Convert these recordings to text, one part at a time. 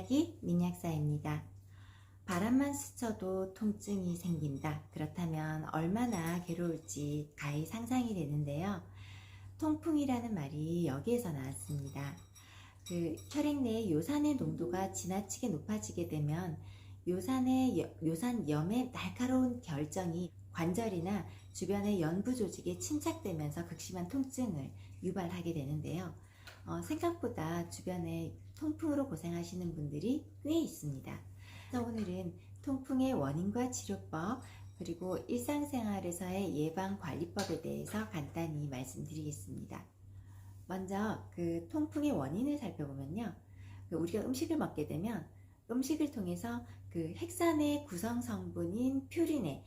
이야기 민약사입니다. 바람만 스쳐도 통증이 생긴다. 그렇다면 얼마나 괴로울지 가히 상상이 되는데요. 통풍이라는 말이 여기에서 나왔습니다. 혈액 내의 요산의 농도가 지나치게 높아지게 되면 요산염의 날카로운 결정이 관절이나 주변의 연부 조직에 침착되면서 극심한 통증을 유발하게 되는데요. 생각보다 주변에 통풍으로 고생하시는 분들이 꽤 있습니다. 그래서 오늘은 통풍의 원인과 치료법, 그리고 일상생활에서의 예방관리법에 대해서 간단히 말씀드리겠습니다. 먼저 통풍의 원인을 살펴보면요. 우리가 음식을 먹게 되면 음식을 통해서 핵산의 구성 성분인 퓨린의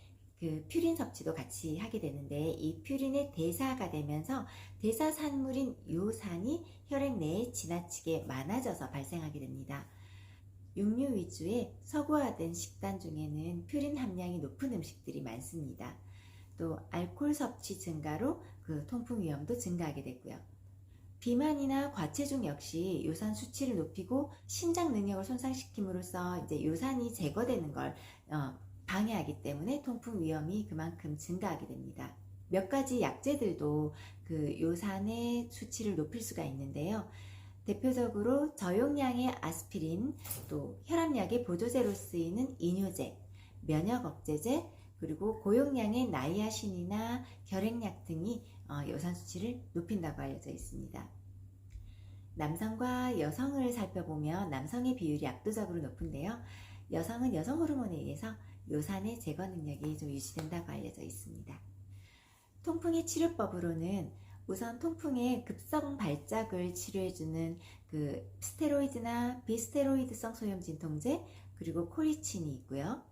퓨린 섭취도 같이 하게 되는데, 이 퓨린의 대사가 되면서 대사 산물인 요산이 혈액 내에 지나치게 많아져서 발생하게 됩니다. 육류 위주의 서구화된 식단 중에는 퓨린 함량이 높은 음식들이 많습니다. 또 알코올 섭취 증가로 통풍 위험도 증가하게 되고요. 비만이나 과체중 역시 요산 수치를 높이고 신장 능력을 손상시킴으로써 이제 요산이 제거되는 걸 방해하기 때문에 통풍 위험이 그만큼 증가하게 됩니다. 몇 가지 약재들도 요산의 수치를 높일 수가 있는데요. 대표적으로 저용량의 아스피린, 또 혈압약의 보조제로 쓰이는 이뇨제, 면역 억제제, 그리고 고용량의 나이아신이나 결핵약 등이 요산 수치를 높인다고 알려져 있습니다. 남성과 여성을 살펴보면 남성의 비율이 압도적으로 높은데요. 여성은 여성 호르몬에 의해서 요산의 제거 능력이 좀 유지된다고 알려져 있습니다. 통풍의 치료법으로는 우선 통풍의 급성 발작을 치료해주는 스테로이드나 비스테로이드성 소염 진통제, 그리고 코리친이 있고요.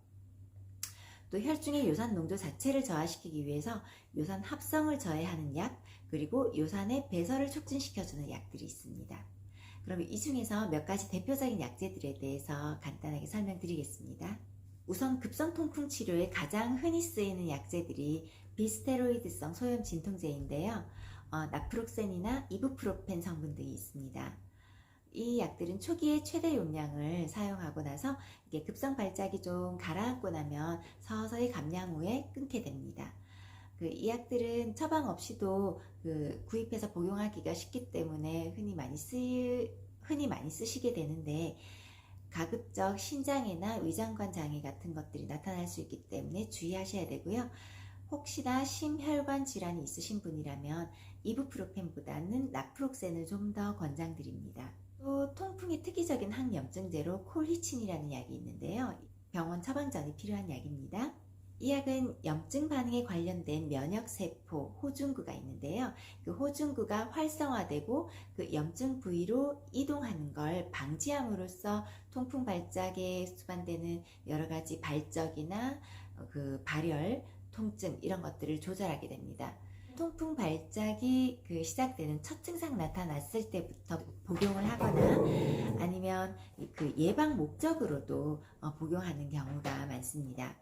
또 혈중의 요산 농도 자체를 저하시키기 위해서 요산 합성을 저해하는 약, 그리고 요산의 배설을 촉진시켜주는 약들이 있습니다. 그럼 이 중에서 몇 가지 대표적인 약재들에 대해서 간단하게 설명드리겠습니다. 우선 급성 통풍 치료에 가장 흔히 쓰이는 약재들이 비스테로이드성 소염 진통제인데요. 나프록센이나 이부프로펜 성분 등이 있습니다. 이 약들은 초기에 최대 용량을 사용하고 나서 이게 급성 발작이 좀 가라앉고 나면 서서히 감량 후에 끊게 됩니다. 이 약들은 처방 없이도 구입해서 복용하기가 쉽기 때문에 흔히 많이 쓰시게 되는데, 가급적 신장애나 위장관 장애 같은 것들이 나타날 수 있기 때문에 주의하셔야 되고요. 혹시나 심혈관 질환이 있으신 분이라면 이부프로펜보다는 나프록센을 좀 더 권장드립니다. 또 통풍의 특이적인 항염증제로 콜히친이라는 약이 있는데요. 병원 처방 전이 필요한 약입니다. 이 약은 염증 반응에 관련된 면역세포 호중구가 있는데요. 호중구가 활성화되고 염증 부위로 이동하는 걸 방지함으로써 통풍 발작에 수반되는 여러 가지 발적이나 발열, 통증 이런 것들을 조절하게 됩니다. 통풍 발작이 시작되는 첫 증상 나타났을 때부터 복용을 하거나 아니면 예방 목적으로도 복용하는 경우가 많습니다.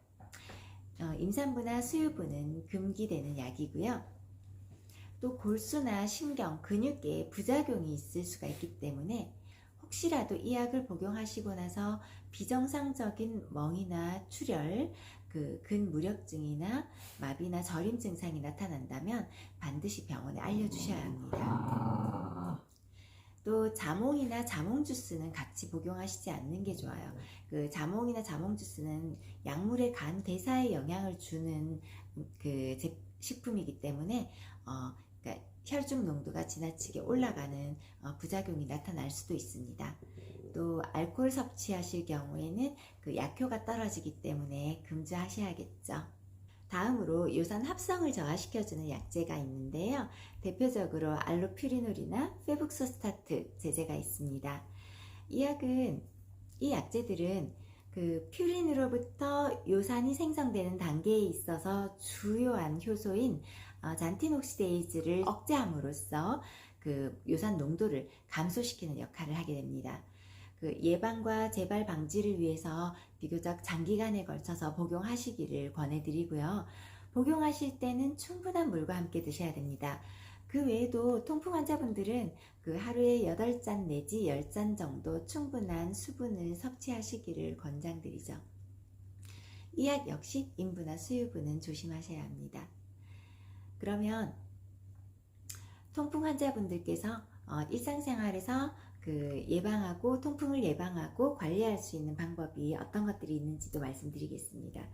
임산부나 수유부는 금기되는 약이고요. 또 골수나 신경, 근육계에 부작용이 있을 수가 있기 때문에 혹시라도 이 약을 복용하시고 나서 비정상적인 멍이나 출혈, 근무력증이나 마비나 저림 증상이 나타난다면 반드시 병원에 알려주셔야 합니다. 또 자몽이나 자몽 주스는 같이 복용하시지 않는 게 좋아요. 자몽이나 자몽 주스는 약물의 간 대사에 영향을 주는 식품이기 때문에 그러니까 혈중 농도가 지나치게 올라가는 부작용이 나타날 수도 있습니다. 또 알코올 섭취하실 경우에는 약효가 떨어지기 때문에 금주하셔야겠죠. 다음으로 요산 합성을 저하시켜주는 약재가 있는데요. 대표적으로 알로퓨리놀이나 페북소스타트 제제가 있습니다. 이 약재들은 퓨린으로부터 요산이 생성되는 단계에 있어서 주요한 효소인 잔틴옥시데이즈를 억제함으로써 요산 농도를 감소시키는 역할을 하게 됩니다. 예방과 재발 방지를 위해서 비교적 장기간에 걸쳐서 복용하시기를 권해드리고요. 복용하실 때는 충분한 물과 함께 드셔야 됩니다. 그 외에도 통풍 환자분들은 그 하루에 8잔 내지 10잔 정도 충분한 수분을 섭취하시기를 권장드리죠. 이 약 역시 인부나 수유부는 조심하셔야 합니다. 그러면 통풍 환자분들께서 일상생활에서 그 예방하고 통풍을 예방하고 관리할 수 있는 방법이 어떤 것들이 있는지도 말씀드리겠습니다.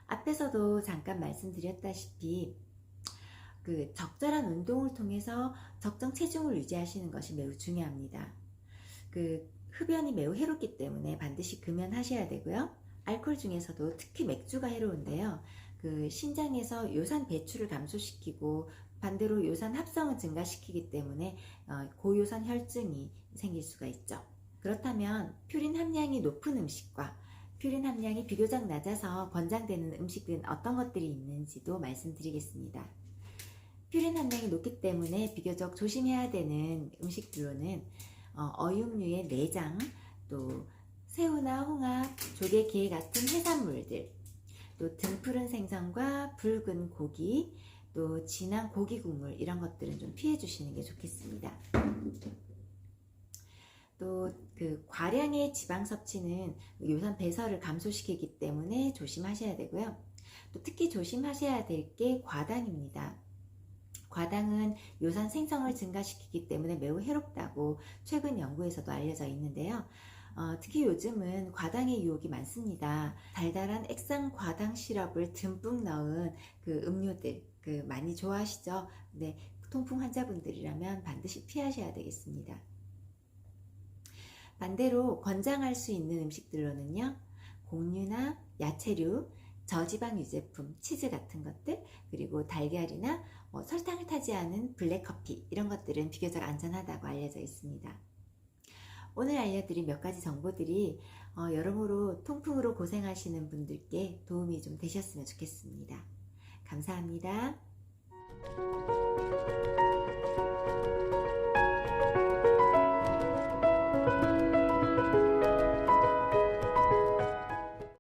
앞에서도 잠깐 말씀드렸다시피 그 적절한 운동을 통해서 적정 체중을 유지하시는 것이 매우 중요합니다. 그 흡연이 매우 해롭기 때문에 반드시 금연하셔야 되고요. 알코올 중에서도 특히 맥주가 해로운데요. 그 신장에서 요산 배출을 감소시키고 반대로 요산 합성을 증가시키기 때문에 고요산 혈증이 생길 수가 있죠. 그렇다면 퓨린 함량이 높은 음식과 퓨린 함량이 비교적 낮아서 권장되는 음식은 어떤 것들이 있는지도 말씀드리겠습니다. 퓨린 함량이 높기 때문에 비교적 조심해야 되는 음식들로는 어육류의 내장, 또 새우나 홍합, 조개, 게 같은 해산물들, 또 등푸른 생선과 붉은 고기, 또 진한 고기 국물, 이런 것들은 좀 피해 주시는 게 좋겠습니다. 또 그 과량의 지방 섭취는 요산 배설을 감소시키기 때문에 조심하셔야 되고요. 또 특히 조심하셔야 될 게 과당입니다. 과당은 요산 생성을 증가시키기 때문에 매우 해롭다고 최근 연구에서도 알려져 있는데요. 특히 요즘은 과당의 유혹이 많습니다. 달달한 액상 과당 시럽을 듬뿍 넣은 그 음료들 많이 좋아하시죠? 네, 통풍 환자분들이라면 반드시 피하셔야 되겠습니다. 반대로 권장할 수 있는 음식들로는요, 곡류나 야채류, 저지방 유제품, 치즈 같은 것들, 그리고 달걀이나 설탕을 타지 않은 블랙커피, 이런 것들은 비교적 안전하다고 알려져 있습니다. 오늘 알려드린 몇 가지 정보들이 여러모로 통풍으로 고생하시는 분들께 도움이 좀 되셨으면 좋겠습니다. 감사합니다.